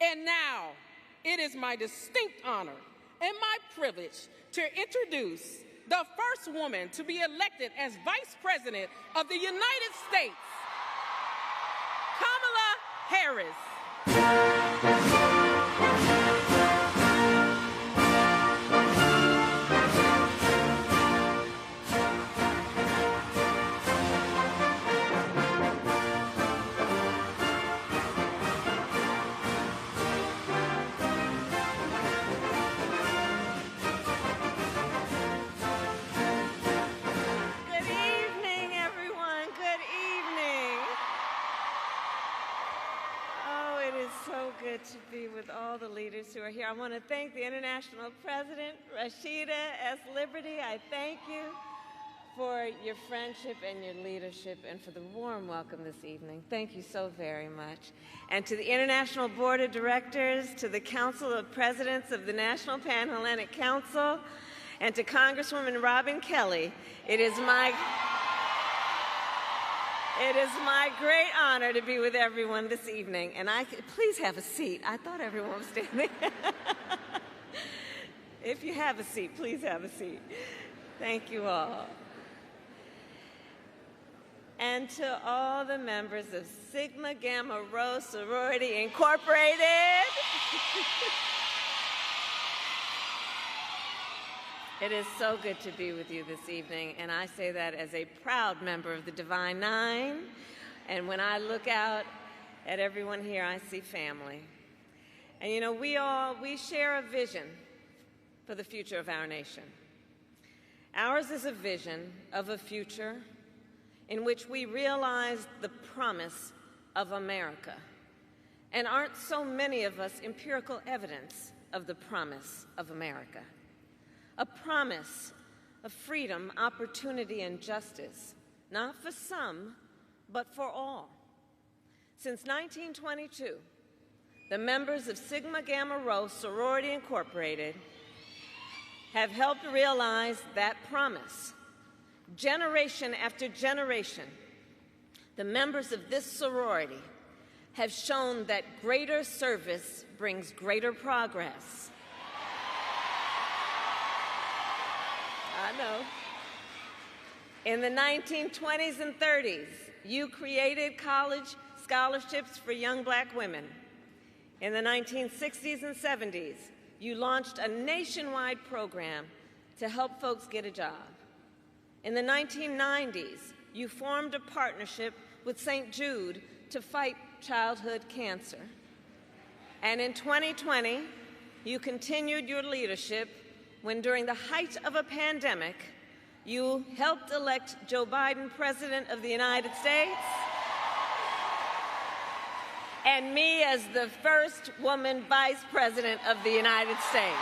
And now, it is my distinct honor and my privilege to introduce the first woman to be elected as Vice President of the United States, Kamala Harris. To be with all the leaders who are here. I want to thank the International President, Rashida S. Liberty. I thank you for your friendship and your leadership and for the warm welcome this evening. Thank you so very much. And to the International Board of Directors, to the Council of Presidents of the National Pan-Hellenic Council, and to Congresswoman Robin Kelly, it is my great honor to be with everyone this evening. And please have a seat. I thought everyone was standing. If you have a seat, please have a seat. Thank you all. And to all the members of Sigma Gamma Rho Sorority Incorporated. It is so good to be with you this evening, and I say that as a proud member of the Divine Nine. And when I look out at everyone here, I see family. And you know, we share a vision for the future of our nation. Ours is a vision of a future in which we realize the promise of America. And aren't so many of us empirical evidence of the promise of America? A promise of freedom, opportunity, and justice, not for some, but for all. Since 1922, the members of Sigma Gamma Rho Sorority Incorporated have helped realize that promise. Generation after generation, the members of this sorority have shown that greater service brings greater progress. I know. In the 1920s and 30s, you created college scholarships for young black women. In the 1960s and 70s, you launched a nationwide program to help folks get a job. In the 1990s, you formed a partnership with St. Jude to fight childhood cancer. And in 2020, you continued your leadership when, during the height of a pandemic, you helped elect Joe Biden President of the United States, and me as the first woman Vice President of the United States.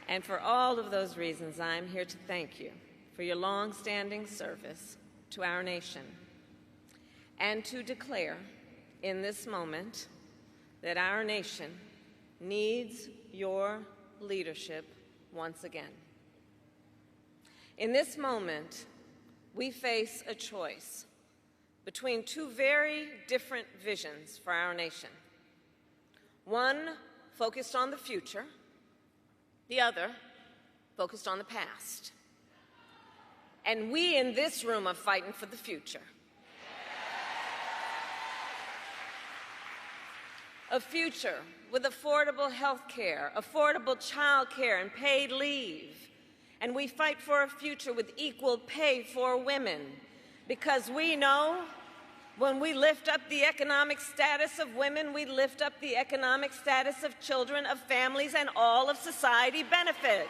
And for all of those reasons, I'm here to thank you for your long-standing service to our nation, and to declare in this moment that our nation needs your leadership once again. In this moment, we face a choice between two very different visions for our nation. One focused on the future, the other focused on the past. And we in this room are fighting for the future. A future with affordable health care, affordable child care, and paid leave. And we fight for a future with equal pay for women, because we know when we lift up the economic status of women, we lift up the economic status of children, of families, and all of society benefits.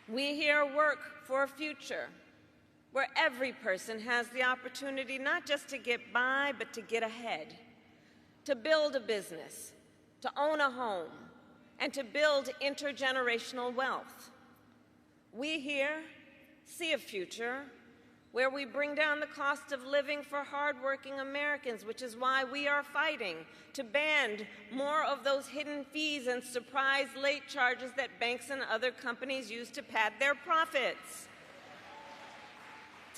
We here work for a future where every person has the opportunity not just to get by, but to get ahead, to build a business, to own a home, and to build intergenerational wealth. We here see a future where we bring down the cost of living for hardworking Americans, which is why we are fighting to ban more of those hidden fees and surprise late charges that banks and other companies use to pad their profits.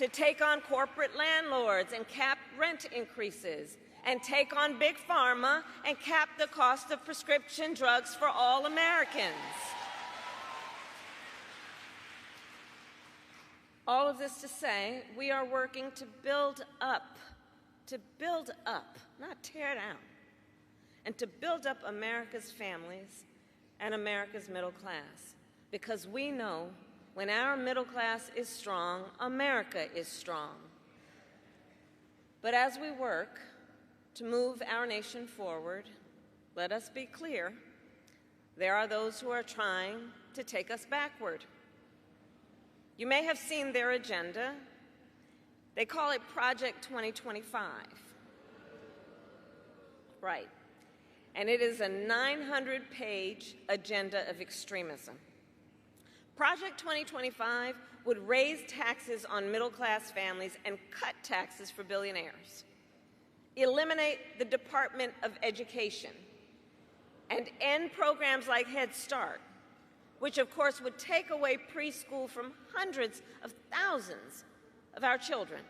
to take on corporate landlords and cap rent increases, and take on big pharma and cap the cost of prescription drugs for all Americans. All of this to say, we are working to build up, not tear down, and to build up America's families and America's middle class. Because we know when our middle class is strong, America is strong. But as we work to move our nation forward, let us be clear, there are those who are trying to take us backward. You may have seen their agenda. They call it Project 2025. Right. And it is a 900-page agenda of extremism. Project 2025 would raise taxes on middle-class families and cut taxes for billionaires, eliminate the Department of Education, and end programs like Head Start, which of course would take away preschool from hundreds of thousands of our children.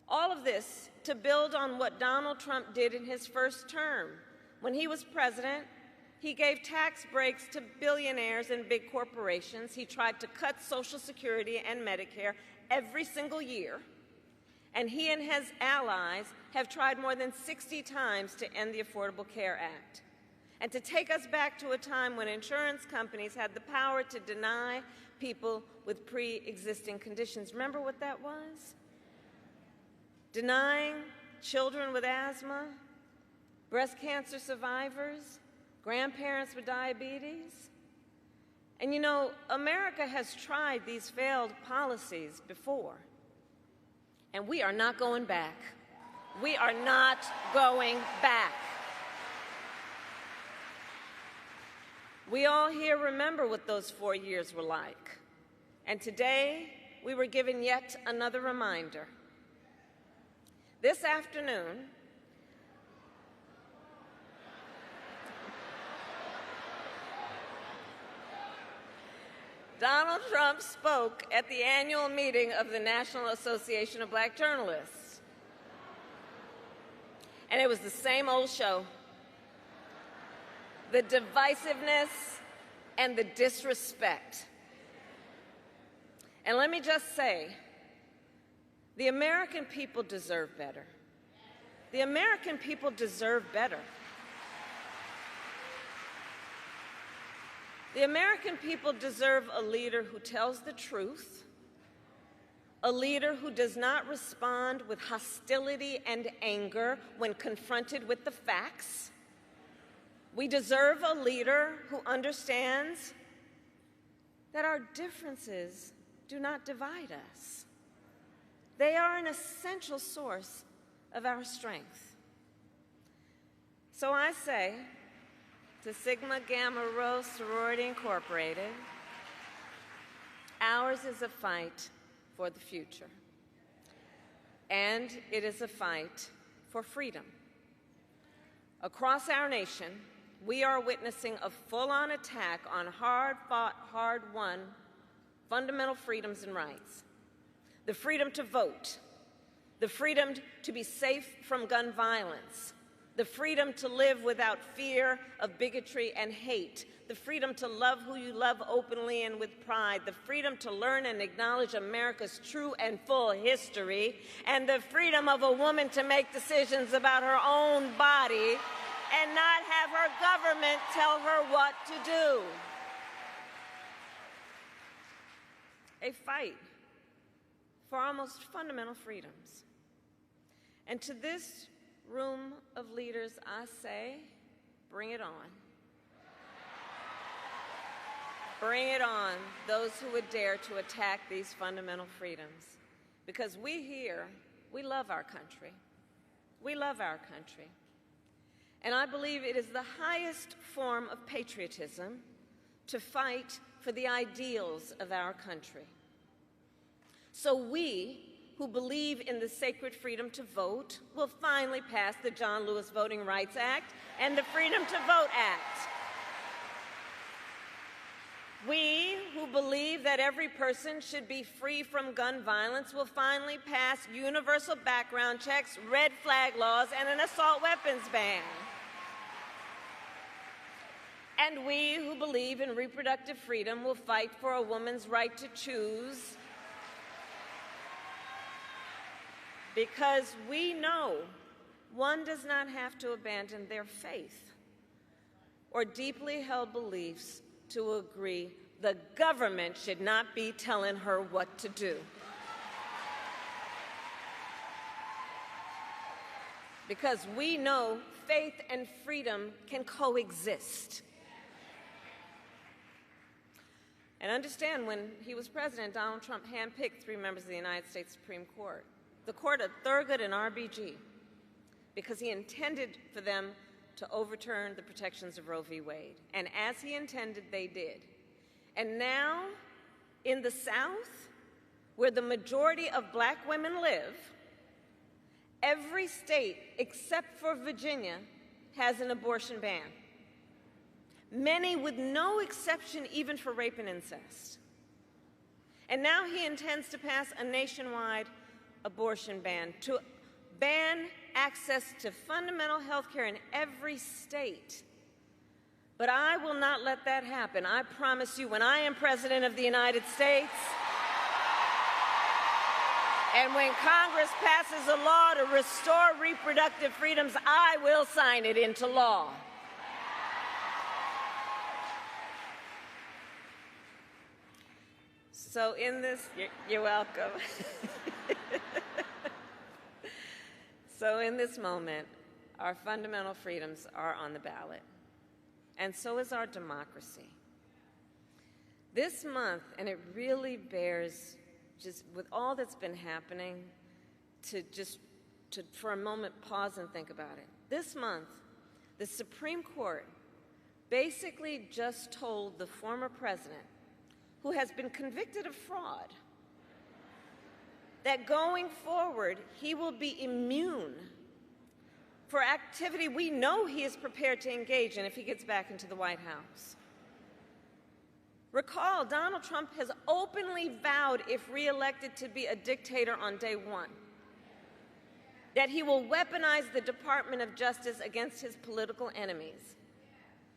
All of this to build on what Donald Trump did in his first term. When he was president, he gave tax breaks to billionaires and big corporations. He tried to cut Social Security and Medicare every single year. And he and his allies have tried more than 60 times to end the Affordable Care Act, and to take us back to a time when insurance companies had the power to deny people with pre-existing conditions. Remember what that was? Denying children with asthma, breast cancer survivors, grandparents with diabetes. And you know, America has tried these failed policies before, and we are not going back. We are not going back. We all here remember what those 4 years were like. And today, we were given yet another reminder. This afternoon, Donald Trump spoke at the annual meeting of the National Association of Black Journalists. And it was the same old show. The divisiveness and the disrespect. And let me just say, the American people deserve better. The American people deserve better. The American people deserve a leader who tells the truth, a leader who does not respond with hostility and anger when confronted with the facts. We deserve a leader who understands that our differences do not divide us. They are an essential source of our strength. So I say to Sigma Gamma Rho Sorority Incorporated, ours is a fight for the future, and it is a fight for freedom. Across our nation, we are witnessing a full-on attack on hard-fought, hard-won fundamental freedoms and rights. The freedom to vote, the freedom to be safe from gun violence, the freedom to live without fear of bigotry and hate, the freedom to love who you love openly and with pride, the freedom to learn and acknowledge America's true and full history, and the freedom of a woman to make decisions about her own body and not have her government tell her what to do. A fight for our most fundamental freedoms. And to this room of leaders, I say, bring it on. Bring it on, those who would dare to attack these fundamental freedoms. Because we here, we love our country. We love our country. And I believe it is the highest form of patriotism to fight for the ideals of our country. So we, who believe in the sacred freedom to vote, will finally pass the John Lewis Voting Rights Act and the Freedom to Vote Act. We who believe that every person should be free from gun violence will finally pass universal background checks, red flag laws, and an assault weapons ban. And we who believe in reproductive freedom will fight for a woman's right to choose, because we know one does not have to abandon their faith or deeply held beliefs to agree the government should not be telling her what to do. Because we know faith and freedom can coexist. And understand, when he was president, Donald Trump handpicked 3 members of the United States Supreme Court, the court of Thurgood and RBG, because he intended for them to overturn the protections of Roe v. Wade. And as he intended, they did. And now, in the South, where the majority of black women live, every state except for Virginia has an abortion ban. Many with no exception even for rape and incest. And now he intends to pass a nationwide abortion ban, to ban access to fundamental health care in every state. But I will not let that happen. I promise you, when I am President of the United States, and when Congress passes a law to restore reproductive freedoms, I will sign it into law. So in this, you're welcome. So in this moment, our fundamental freedoms are on the ballot, and so is our democracy. This month, and it really bears, just with all that's been happening, to for a moment pause and think about it. This month, the Supreme Court basically just told the former president, who has been convicted of fraud, that going forward, he will be immune for activity we know he is prepared to engage in if he gets back into the White House. Recall, Donald Trump has openly vowed, if reelected, to be a dictator on day one, that he will weaponize the Department of Justice against his political enemies,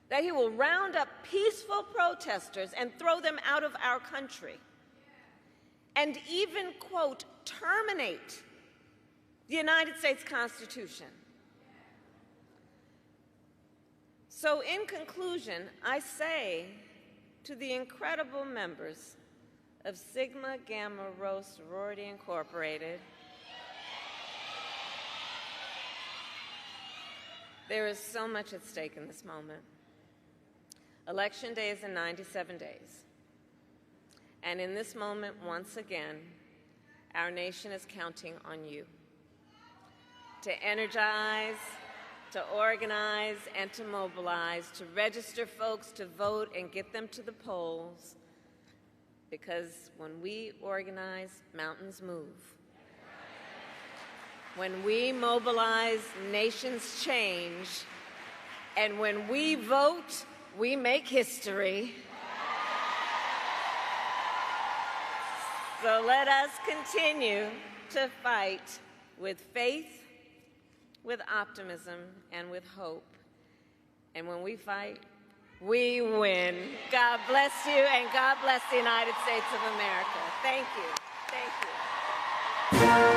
that he will round up peaceful protesters and throw them out of our country, and even, quote, terminate the United States Constitution. So in conclusion, I say to the incredible members of Sigma Gamma Rho Sorority Incorporated, there is so much at stake in this moment. Election day is in 97 days. And in this moment, once again, our nation is counting on you to energize, to organize, and to mobilize, to register folks to vote and get them to the polls. Because when we organize, mountains move. When we mobilize, nations change. And when we vote, we make history. So let us continue to fight with faith, with optimism, and with hope. And when we fight, we win. God bless you, and God bless the United States of America. Thank you. Thank you.